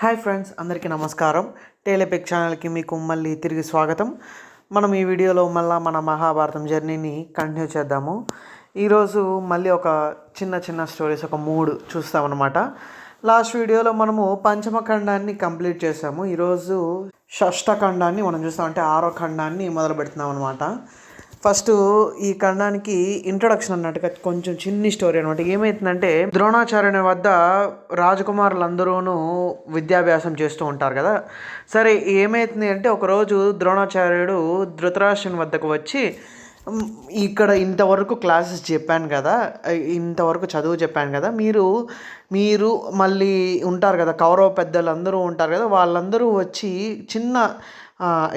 Hi friends, అందరికీ నమస్కారం. టేలెపిక్ ఛానల్కి మీకు మళ్ళీ తిరిగి స్వాగతం. మనం ఈ వీడియోలో మళ్ళీ మన మహాభారతం జర్నీని కంటిన్యూ చేద్దాము. ఈరోజు మళ్ళీ ఒక చిన్న స్టోరీస్ ఒక 3 చూస్తామన్నమాట. లాస్ట్ వీడియోలో మనము పంచమఖండాన్ని కంప్లీట్ చేసాము. ఈరోజు షష్ఠఖండాన్ని మనం చూస్తాం, అంటే 6వ ఖండాన్ని మొదలు పెడుతున్నాం అనమాట. ఫస్ట్ ఈ ఖండానికి ఇంట్రొడక్షన్ అన్నట్టుగా కొంచెం చిన్ని స్టోరీ అనమాట. ఏమవుతుందంటే, ద్రోణాచార్యుని వద్ద రాజకుమారులందరూ విద్యాభ్యాసం చేస్తూ ఉంటారు కదా. సరే, ఏమవుతుంది అంటే ఒకరోజు ద్రోణాచార్యుడు ధృతరాష్ట్రుని వద్దకు వచ్చి, ఇక్కడ ఇంతవరకు క్లాసెస్ చెప్పాను కదా, ఇంతవరకు చదువు చెప్పాను కదా, మీరు మళ్ళీ ఉంటారు కదా, కౌరవ పెద్దలు అందరూ ఉంటారు కదా, వాళ్ళందరూ వచ్చి చిన్న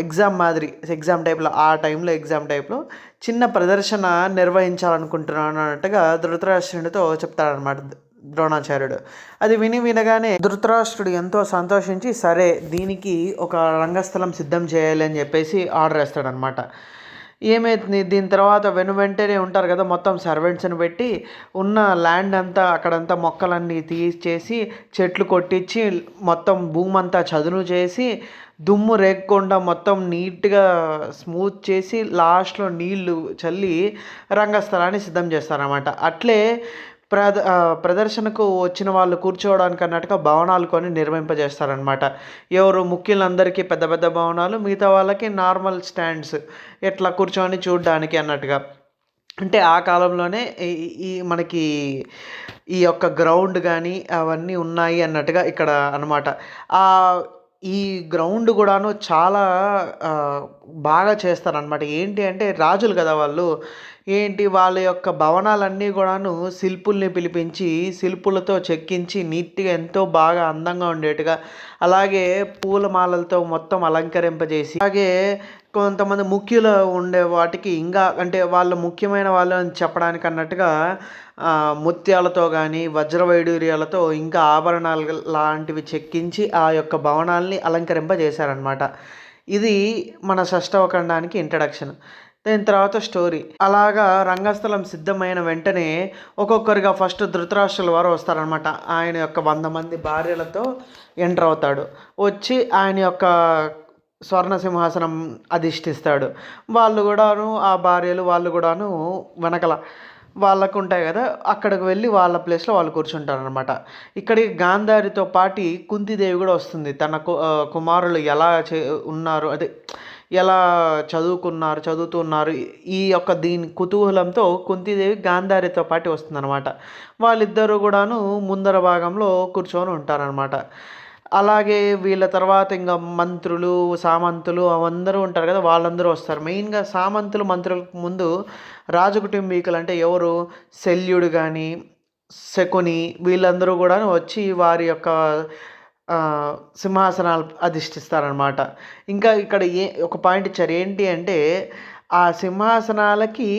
ఎగ్జామ్ మాదిరి, ఎగ్జామ్ టైప్లో, ఆ టైంలో ఎగ్జామ్ టైప్లో చిన్న ప్రదర్శన నిర్వహించాలనుకుంటున్నాను అన్నట్టుగా ధృతరాష్ట్రుడితో చెప్తాడనమాట ద్రోణాచార్యుడు. అది వినగానే ధృతరాష్ట్రుడు ఎంతో సంతోషించి, సరే దీనికి ఒక రంగస్థలం సిద్ధం చేయాలి అని చెప్పేసి ఆర్డర్ వేస్తాడనమాట. ఏమైతుంది, దీని తర్వాత వెంటనే ఉంటారు కదా, మొత్తం సర్వెంట్స్ని పెట్టి ఉన్న ల్యాండ్ అంతా అక్కడంతా మొక్కలన్నీ తీసేసి చెట్లు కొట్టించి మొత్తం భూమి అంతా చదును చేసి దుమ్ము రేగకుండా మొత్తం నీట్గా స్మూత్ చేసి లాస్ట్లో నీళ్లు చల్లి రంగస్థలాన్ని సిద్ధం చేస్తారన్నమాట. అట్లే ప్రదర్శనకు వచ్చిన వాళ్ళు కూర్చోవడానికి అన్నట్టుగా భవనాలు కొని నిర్మింపజేస్తారనమాట. ఎవరు ముఖ్యులందరికీ పెద్ద పెద్ద భవనాలు, మిగతా వాళ్ళకి నార్మల్ స్టాండ్స్, ఎట్లా కూర్చొని చూడడానికి అన్నట్టుగా. అంటే ఆ కాలంలోనే మనకి ఈ యొక్క గ్రౌండ్ కానీ అవన్నీ ఉన్నాయి అన్నట్టుగా ఇక్కడ అనమాట. ఈ గ్రౌండ్ కూడాను చాలా బాగా చేస్తారనమాట. ఏంటి అంటే, రాజులు కదా వాళ్ళు, వాళ్ళ యొక్క భవనాలన్నీ కూడాను శిల్పుల్ని పిలిపించి శిల్పులతో చెక్కించి నీట్గా ఎంతో బాగా అందంగా ఉండేట్టుగా, అలాగే పూలమాలలతో మొత్తం అలంకరింపజేసి, అలాగే కొంతమంది ముఖ్యులు ఉండే వాటికి ఇంకా, అంటే వాళ్ళు ముఖ్యమైన వాళ్ళు అని చెప్పడానికి అన్నట్టుగా ముత్యాలతో కానీ వజ్రవైడూర్యాలతో ఇంకా ఆభరణాలు లాంటివి చెక్కించి ఆ యొక్క భవనాల్ని అలంకరింపజేశారనమాట. ఇది మన షష్ఠవ ఖండానికి ఇంట్రడక్షన్. దాని తర్వాత స్టోరీ. అలాగా రంగస్థలం సిద్ధమైన వెంటనే ఒక్కొక్కరిగా ఫస్ట్ ధృతరాష్ట్రుల వారు వస్తారనమాట. ఆయన యొక్క 100 మంది భార్యలతో ఎంటర్ అవుతాడు. వచ్చి ఆయన యొక్క స్వర్ణ సింహాసనం అధిష్ఠిస్తాడు. వాళ్ళు కూడాను, ఆ భార్యలు వాళ్ళు కూడాను వెనకల వాళ్ళకు ఉంటాయి కదా, అక్కడికి వెళ్ళి వాళ్ళ ప్లేస్లో వాళ్ళు కూర్చుంటారనమాట. ఇక్కడికి గాంధారితో పాటి కుంతిదేవి కూడా వస్తుంది. తన కుమారులు ఎలా ఉన్నారు, అదే ఎలా చదువుతున్నారు, ఈ యొక్క దీని కుతూహలంతో కుంతిదేవి గాంధారితో పాటు వస్తుందన్నమాట. వాళ్ళిద్దరూ కూడాను ముందర భాగంలో కూర్చొని ఉంటారనమాట. అలాగే వీళ్ళ తర్వాత ఇంకా మంత్రులు, సామంతులు అవందరూ ఉంటారు కదా, వాళ్ళందరూ వస్తారు. మెయిన్గా సామంతులు, మంత్రులకు ముందు రాజకుటుంబీకులు అంటే ఎవరు, శల్యుడు కానీ శకుని, వీళ్ళందరూ కూడా వచ్చి వారి యొక్క సింహాసనాలు అధిష్ఠిస్తారనమాట. ఇంకా ఇక్కడ ఒక పాయింట్ ఇచ్చారు, ఏంటి అంటే ఆ సింహాసనాలకి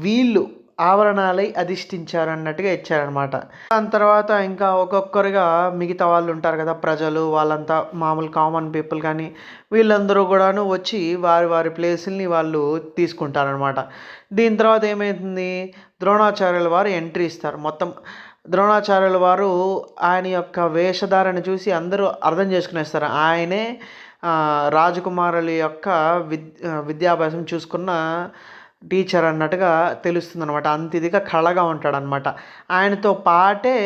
వీళ్ళు ఆవరణాలై అధిష్ఠించారన్నట్టుగా ఇచ్చారనమాట. దాని తర్వాత ఇంకా ఒక్కొక్కరుగా మిగతా వాళ్ళు ఉంటారు కదా, ప్రజలు, వాళ్ళంతా మామూలు కామన్ పీపుల్ కానీ వీళ్ళందరూ కూడాను వచ్చి వారి వారి ప్లేసుల్ని వాళ్ళు తీసుకుంటారనమాట. దీని తర్వాత ఏమవుతుంది, ద్రోణాచార్యుల వారు ఎంట్రీ ఇస్తారు. మొత్తం ద్రోణాచార్యుల వారు ఆయన యొక్క వేషధారణ చూసి అందరూ అర్థం చేసుకునేస్తారు, ఆయనే రాజకుమారుల యొక్క విద్యాభ్యాసం చూసుకున్న టీచర్ అన్నట్టుగా తెలుస్తుంది అనమాట. అంత ఇదిగా కళగా ఉంటాడనమాట. ఆయనతో పాటే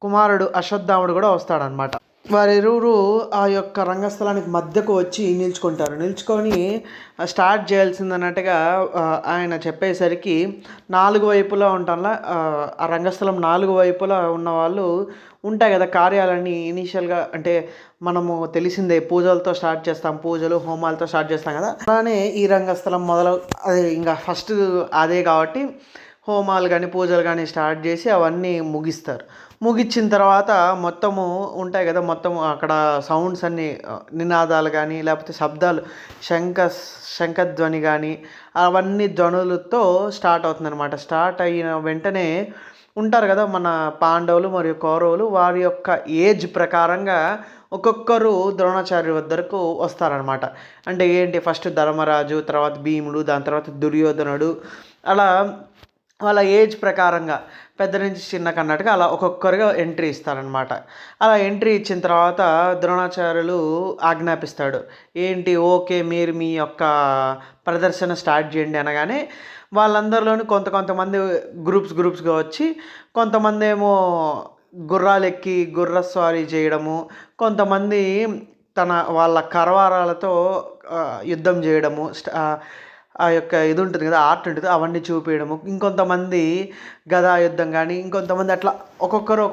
కుమారుడు అశ్వత్థాముడు కూడా వస్తాడనమాట. వారిరువురు ఆ యొక్క రంగస్థలానికి మధ్యకు వచ్చి నిల్చుకొని స్టార్ట్ చేయాల్సింది అన్నట్టుగా ఆయన చెప్పేసరికి 4 వైపులా ఉంటాలా, ఆ రంగస్థలం 4 వైపులా ఉన్న వాళ్ళు ఉంటాయి కదా, కార్యాలన్నీ ఇనీషియల్గా అంటే మనము తెలిసిందే, పూజలతో స్టార్ట్ చేస్తాం, పూజలు హోమాలతో స్టార్ట్ చేస్తాం కదా, అలానే ఈ రంగస్థలం అది ఇంకా ఫస్ట్ అదే కాబట్టి హోమాలు కానీ పూజలు కానీ స్టార్ట్ చేసి అవన్నీ ముగిస్తారు. ముగించిన తర్వాత మొత్తము ఉంటాయి కదా, మొత్తం అక్కడ సౌండ్స్ అన్నీ, నినాదాలు కానీ లేకపోతే శబ్దాలు, శంఖధ్వని కానీ అవన్నీ ధ్వనులతో స్టార్ట్ అవుతుందన్నమాట. స్టార్ట్ అయిన వెంటనే ఉంటారు కదా మన పాండవులు మరియు కౌరవులు, వారి యొక్క ఏజ్ ప్రకారంగా ఒక్కొక్కరు ద్రోణాచార్య వద్దకు వస్తారనమాట. అంటే ఏంటి, ఫస్ట్ ధర్మరాజు, తర్వాత భీముడు, దాని తర్వాత దుర్యోధనుడు, అలా వాళ్ళ ఏజ్ ప్రకారంగా పెద్ద నుంచి చిన్నకి అన్నట్టుగా అలా ఒక్కొక్కరుగా ఎంట్రీ ఇస్తారనమాట. అలా ఎంట్రీ ఇచ్చిన తర్వాత ద్రోణాచార్యులు ఆజ్ఞాపిస్తాడు. ఏంటి ఓకే మీరు మీ యొక్క ప్రదర్శన స్టార్ట్ చేయండి అనగానే వాళ్ళందరిలోని కొంతమంది గ్రూప్స్గా వచ్చి కొంతమంది ఏమో గుర్రాలెక్కి గుర్రస్వారీ చేయడము, కొంతమంది వాళ్ళ కరవారాలతో యుద్ధం చేయడము, ఆ యొక్క ఇది ఉంటుంది కదా, ఆర్ట్ ఉంటుంది, అవన్నీ చూపించడము, ఇంకొంతమంది గదా యుద్ధం కానీ, ఇంకొంతమంది అట్లా ఒక్కొక్కరు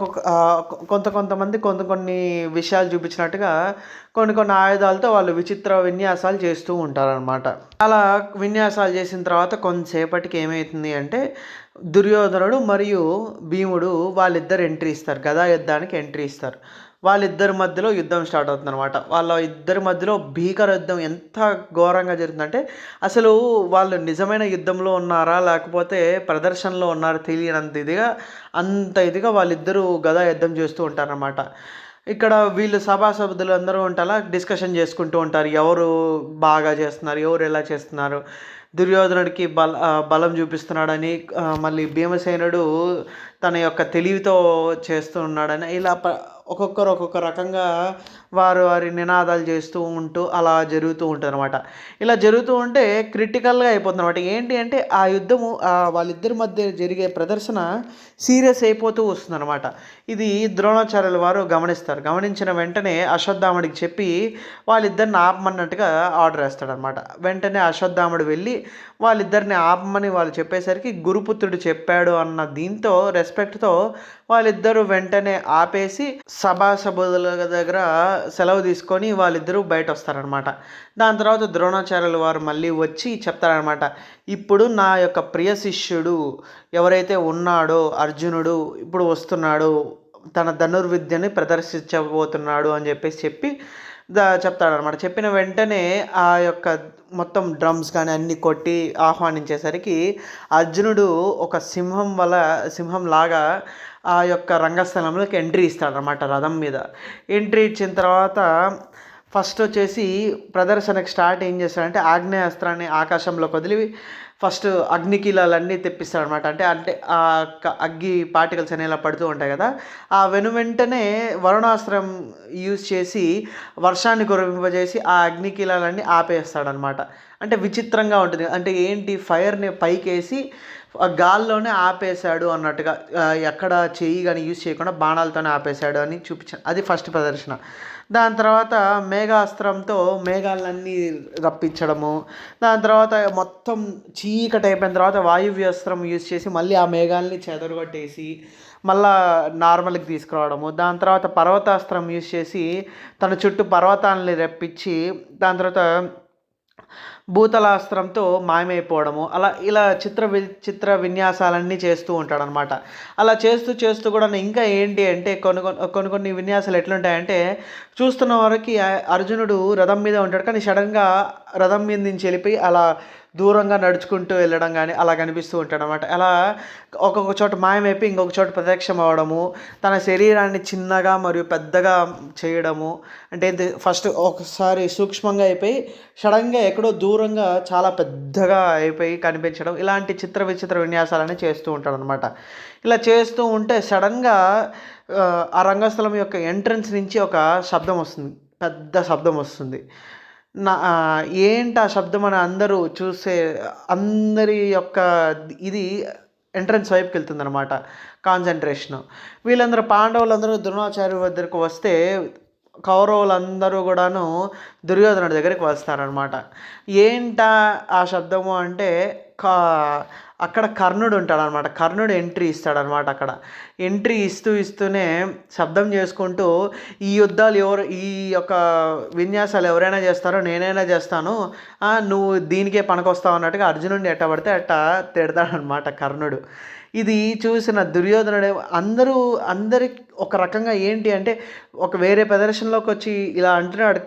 కొంతమంది కొన్ని విషయాలు చూపించినట్టుగా కొన్ని ఆయుధాలతో వాళ్ళు విచిత్ర విన్యాసాలు చేస్తూ ఉంటారనమాట. అలా విన్యాసాలు చేసిన తర్వాత కొంతసేపటికి ఏమవుతుంది అంటే దుర్యోధనుడు మరియు భీముడు వాళ్ళిద్దరు ఎంట్రీ ఇస్తారు, గదా యుద్ధానికి ఎంట్రీ ఇస్తారు. వాళ్ళిద్దరి మధ్యలో యుద్ధం స్టార్ట్ అవుతుంది అనమాట. వాళ్ళ ఇద్దరి మధ్యలో భీకర యుద్ధం ఎంత ఘోరంగా జరుగుతుందంటే అసలు వాళ్ళు నిజమైన యుద్ధంలో ఉన్నారా లేకపోతే ప్రదర్శనలో ఉన్నారా తెలియనంత ఇదిగా వాళ్ళిద్దరూ గదా యుద్ధం చేస్తూ ఉంటారనమాట. ఇక్కడ వీళ్ళు సభాసభ్యులు అందరూ ఉంటారా డిస్కషన్ చేసుకుంటూ ఉంటారు, ఎవరు బాగా చేస్తున్నారు, ఎవరు ఎలా చేస్తున్నారు, దుర్యోధనుడికి బలం చూపిస్తున్నాడని, మళ్ళీ భీమసేనుడు తన యొక్క తెలివితో చేస్తూ ఉన్నాడని, ఇలా ఒక్కొక్కరు ఒక్కొక్క రకంగా వారి నినాదాలు చేస్తూ ఉంటూ అలా జరుగుతూ ఉంటుంది అనమాట. ఇలా జరుగుతూ ఉంటే క్రిటికల్గా అయిపోతుంది అనమాట. ఏంటి అంటే ఆ యుద్ధము వాళ్ళిద్దరి మధ్య జరిగే ప్రదర్శన సీరియస్ అయిపోతూ వస్తుందన్నమాట. ఇది ద్రోణాచార్యుల వారు గమనిస్తారు. గమనించిన వెంటనే అశ్వత్థాముడికి చెప్పి వాళ్ళిద్దరిని ఆపమన్నట్టుగా ఆర్డర్ వేస్తాడనమాట. వెంటనే అశ్వత్థాముడు వెళ్ళి వాళ్ళిద్దరిని ఆపమని వాళ్ళు చెప్పేసరికి గురుపుత్రుడు చెప్పాడు అన్న దీంతో రెస్పెక్ట్తో వాళ్ళిద్దరూ వెంటనే ఆపేసి సభాసభ్యుల దగ్గర సెలవు తీసుకొని వాళ్ళిద్దరూ బయట వస్తారనమాట. దాని తర్వాత ద్రోణాచార్యుల వారు మళ్ళీ వచ్చి చెప్తారనమాట, ఇప్పుడు నా యొక్క ప్రియ శిష్యుడు ఎవరైతే ఉన్నాడో అర్జునుడు ఇప్పుడు వస్తున్నాడు, తన ధనుర్విద్యని ప్రదర్శించబోతున్నాడు అని చెప్పి చెప్తాడనమాట. చెప్పిన వెంటనే ఆ యొక్క మొత్తం డ్రమ్స్ కానీ అన్నీ కొట్టి ఆహ్వానించేసరికి అర్జునుడు ఒక సింహంలాగా ఆ యొక్క రంగస్థలంలోకి ఎంట్రీ ఇస్తాడనమాట రథం మీద. ఎంట్రీ ఇచ్చిన తర్వాత ఫస్ట్ వచ్చేసి ప్రదర్శనకు స్టార్ట్ ఏం చేస్తాడంటే ఆగ్నేయాస్త్రాన్ని ఆకాశంలోకి వదిలి ఫస్ట్ అగ్నికీలాలన్నీ తెప్పిస్తాడనమాట. అంటే ఆ అగ్గి పార్టికల్స్ అనేవి ఇలా పడుతూ ఉంటాయి కదా, ఆ వెంటనే వరుణాస్త్రం యూజ్ చేసి వర్షాన్ని కురిపింపజేసి ఆ అగ్నికీలాలన్నీ ఆపేస్తాడనమాట. అంటే విచిత్రంగా ఉంటుంది. అంటే ఏంటి, ఫైర్ని పైకేసి గాల్లోనే ఆపేశాడు అన్నట్టుగా, ఎక్కడ చెయ్యి కానీ యూజ్ చేయకుండా బాణాలతోనే ఆపేశాడు అని చూపించాను. అది ఫస్ట్ ప్రదర్శన. దాని తర్వాత మేఘాస్త్రంతో మేఘాలన్నీ రప్పించడము, దాని తర్వాత మొత్తం చీకటి అయిపోయిన తర్వాత వాయువ్యాస్త్రం యూజ్ చేసి మళ్ళీ ఆ మేఘాలని చెదరగొట్టేసి మళ్ళా నార్మల్కి తీసుకురావడము, దాని తర్వాత పర్వతాస్త్రం యూజ్ చేసి తన చుట్టూ పర్వతాలని రప్పించి దాని తర్వాత భూతలాస్త్రంతో మాయమైపోవడము, ఇలా చిత్ర విన్యాసాలన్నీ చేస్తూ ఉంటాడనమాట. అలా చేస్తూ కూడా ఇంకా ఏంటి అంటే కొన్ని విన్యాసాలు ఎట్లుంటాయంటే చూస్తున్న వారికి అర్జునుడు రథం మీద ఉంటాడు, కానీ సడన్గా రథం మీద నుంచి వెళ్ళిపోయి అలా దూరంగా నడుచుకుంటూ వెళ్ళడం కానీ అలా కనిపిస్తూ ఉంటాడు అనమాట. అలా ఒక్కొక్క చోట మాయమైపోయి ఇంకొక చోట ప్రత్యక్షం అవ్వడము, తన శరీరాన్ని చిన్నగా మరియు పెద్దగా చేయడము, అంటే ఫస్ట్ ఒకసారి సూక్ష్మంగా అయిపోయి సడన్గా ఎక్కడో దూరంగా చాలా పెద్దగా అయిపోయి కనిపించడం, ఇలాంటి విచిత్ర విన్యాసాలని చేస్తూ ఉంటాడు అనమాట. ఇలా చేస్తూ ఉంటే సడన్గా ఆ రంగస్థలం యొక్క ఎంట్రన్స్ నుంచి ఒక శబ్దం వస్తుంది, పెద్ద శబ్దం వస్తుంది. ఏంటి ఆ శబ్దం అని అందరూ చూసే అందరి యొక్క ఇది ఎంట్రన్స్ వైపుకి వెళ్తుంది అనమాట, కాన్సన్ట్రేషను. వీళ్ళందరూ పాండవులందరూ ద్రోణాచార్య వద్దకు వస్తే కౌరవులందరూ కూడాను దుర్యోధనుడి దగ్గరికి వస్తారనమాట. ఏంటా ఆ శబ్దము అంటే అక్కడ కర్ణుడు ఉంటాడనమాట. కర్ణుడు ఎంట్రీ ఇస్తాడనమాట. అక్కడ ఎంట్రీ ఇస్తూనే శబ్దం చేసుకుంటూ ఈ యుద్ధాలు ఈ యొక్క విన్యాసాలు ఎవరైనా చేస్తారో నేనైనా చేస్తాను, నువ్వు దీనికే పనికొస్తావు అన్నట్టుగా అర్జునుడిని ఎట్టబడితే తిడతాడనమాట కర్ణుడు. ఇది చూసిన దుర్యోధనుడు అందరికి ఒక రకంగా ఏంటి అంటే ఒక వేరే ప్రదర్శనలోకి వచ్చి ఇలా అంటున్నాడు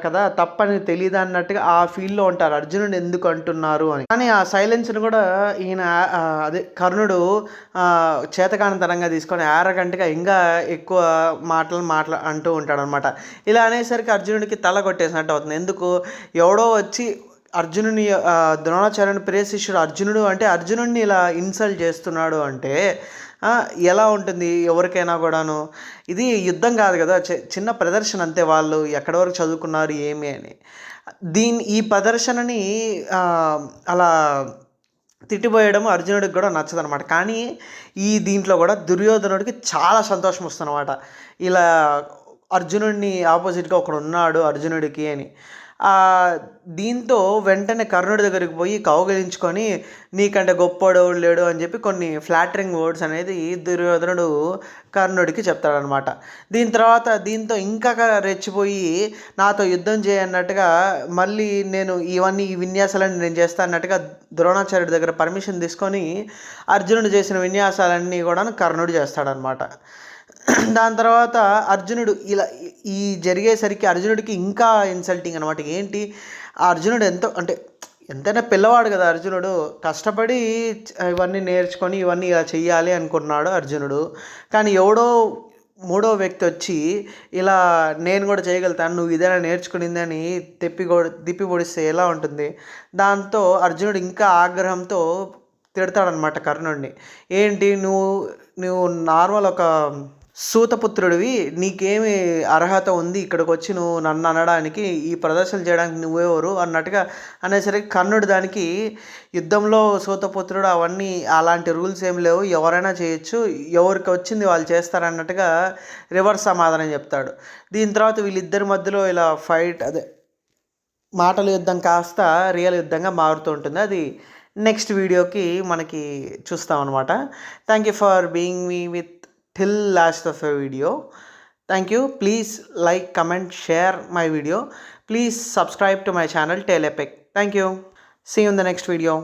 కదా, తప్పని తెలియదు అన్నట్టుగా ఆ ఫీల్డ్లో ఉంటారు, అర్జునుడు ఎందుకు అంటున్నారు అని. కానీ ఆ సైలెన్స్ని కూడా ఈయన కర్ణుడు చేతకానితనంగా తీసుకొని యారగంటగా ఇంకా ఎక్కువ మాటలు అంటూ ఉంటాడు అనమాట. ఇలా అనేసరికి అర్జునుడికి తల కొట్టేసినట్టు అవుతుంది. ఎందుకు, ఎవడో వచ్చి అర్జునుని ద్రోణాచార్యుని ప్రియ శిష్యుడు అర్జునుడు అంటే అర్జునుడిని ఇలా ఇన్సల్ట్ చేస్తున్నాడు అంటే ఎలా ఉంటుంది ఎవరికైనా కూడాను. ఇది యుద్ధం కాదు కదా, చిన్న ప్రదర్శన అంతే. వాళ్ళు ఎక్కడి వరకు చదువుకున్నారు ఏమి అని ఈ ప్రదర్శనని అలా తిట్టిపోయడం అర్జునుడికి కూడా నచ్చదనమాట. కానీ దీంట్లో కూడా దుర్యోధనుడికి చాలా సంతోషం వస్తుందన్నమాట. ఇలా అర్జునుడిని ఆపోజిట్గా ఒకడు ఉన్నాడు అర్జునుడికి అని. దీంతో వెంటనే కర్ణుడి దగ్గరికి పోయి కౌగిలించుకొని నీకంటే గొప్పోడు లేడు అని చెప్పి కొన్ని ఫ్లాటరింగ్ వర్డ్స్ అనేది దుర్యోధనుడు కర్ణుడికి చెప్తాడనమాట. దీంతో ఇంకా రెచ్చిపోయి నాతో యుద్ధం చేయన్నట్టుగా మళ్ళీ నేను ఈ విన్యాసాలన్నీ నేను చేస్తా అన్నట్టుగా ద్రోణాచార్యుడి దగ్గర పర్మిషన్ తీసుకొని అర్జునుడు చేసిన విన్యాసాలన్నీ కూడా కర్ణుడు చేస్తాడనమాట. దాని తర్వాత అర్జునుడు ఇలా జరిగేసరికి అర్జునుడికి ఇంకా ఇన్సల్టింగ్ అనమాట. ఏంటి అర్జునుడు ఎంతైనా పిల్లవాడు కదా అర్జునుడు, కష్టపడి ఇవన్నీ నేర్చుకొని ఇవన్నీ ఇలా చెయ్యాలి అనుకున్నాడు అర్జునుడు. కానీ ఎవడో మూడో వ్యక్తి వచ్చి ఇలా నేను కూడా చేయగలుగుతాను, నువ్వు ఇదేనా నేర్చుకునింది అని తిప్పి పొడిస్తే ఎలా ఉంటుంది. దాంతో అర్జునుడు ఇంకా ఆగ్రహంతో తిడతాడనమాట కర్ణుడిని. ఏంటి నువ్వు నార్మల్ ఒక సూతపుత్రుడివి, నీకేమి అర్హత ఉంది ఇక్కడికి వచ్చి నువ్వు నన్ను అనడానికి, ఈ ప్రదర్శనలు చేయడానికి నువ్వెవరు అన్నట్టుగా అనేసరికి కర్ణుడు దానికి యుద్ధంలో సూతపుత్రుడు అవన్నీ అలాంటి రూల్స్ ఏం లేవు, ఎవరైనా చేయొచ్చు, ఎవరికి వచ్చింది వాళ్ళు చేస్తారన్నట్టుగా రివర్స్ సమాధానం చెప్తాడు. దీని తర్వాత వీళ్ళిద్దరి మధ్యలో ఇలా ఫైట్ మాటల యుద్ధం కాస్త రియల్ యుద్ధంగా మారుతూ ఉంటుంది. అది నెక్స్ట్ వీడియోకి మనకి చూస్తాం అనమాట. Thank you for being me with till last of a video. Thank you. Please like, comment, share my video. Please subscribe to my channel Telepic. Thank you. See you in the next video.